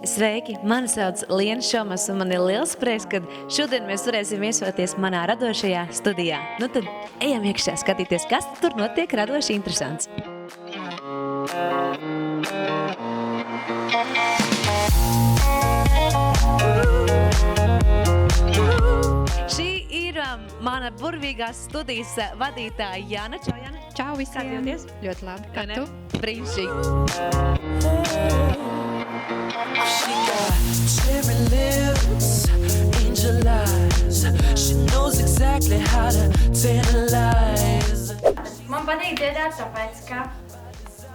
Sveiki, mani sauc Liena Šomas, un man ir liels prieks, ka šodien mēs varēsim viesoties manā radošajā studijā. Nu tad ejam iekšā skatīties, kas tur notiek radoši interesants. Šī ir mana burvīgās studijas vadītāja Jana. Čau, Jana. Čau visiem. Kā jūties? Ļoti labi. Kā tu? Brīnišķīgi. She got cherry lips, angel eyes. She knows exactly how to tantalize. Man patīk dziedāt, tāpēc, ka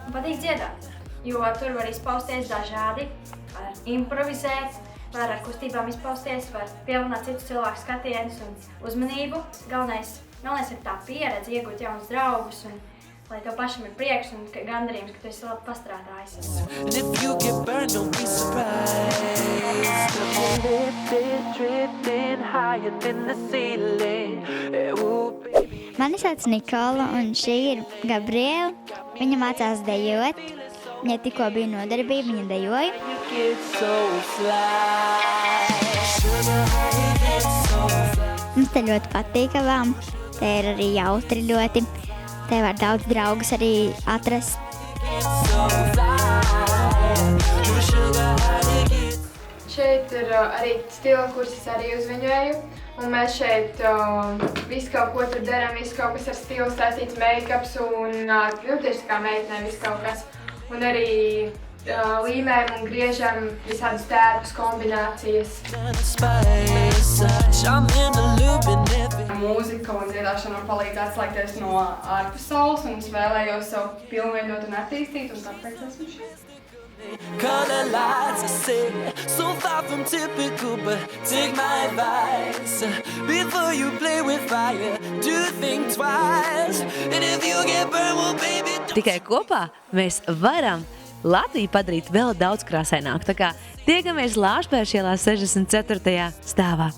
man patīk dziedāt, jo tur var izpausties dažādi, var improvizēt, var ar kustībām izpausties, var pievilināt citus cilvēku skatienus un uzmanību. Galvenais ir tā pieredze, iegūt jaunus draugus un lai tev pašam ir prieks un gandarījums, ka tu esi labi pastrādājis. And if you get burned, don't be surprised. Lifted, drifting higher than the ceiling. Ooh, baby. Mani sauc Nikola, un šī ir Gabriela. Viņa mācās dejot. Viņa tikko bija nodarbība, viņa dejoja. You get so fly. Sugar, how you get so fly. Mums te ļoti patīkavām. Te ir arī jautri ļoti. Te var daudz draugus arī atrast. Get so fly. Sugar, how you get. Šeit ir arī stila kursus arī uzviņoju, un mēs šeit visu kaut ko tur darām, visu kaut kas ar stilu saistīts, make-ups un tieši kā meitnēm visu kaut kas. Un arī līmējam un griežam visādas tērpus, kombinācijas. Spice. I'm in the loop and every. Mūzika un dziedāšana man palīdz atslēgties no ārpasaules, un es vēlējos sev pilnveidot un attīstīt, un tāpēc esmu šeit. Color lights, I say, so far from typical, but take my advice. Before you play with fire, do think twice. And if you get burned, well, baby, don't. Tikai kopā mēs varam Latviju padarīt vēl daudz krāsaināku. Tā kā tiekamies Lāčplēša ielā 64. stāvā.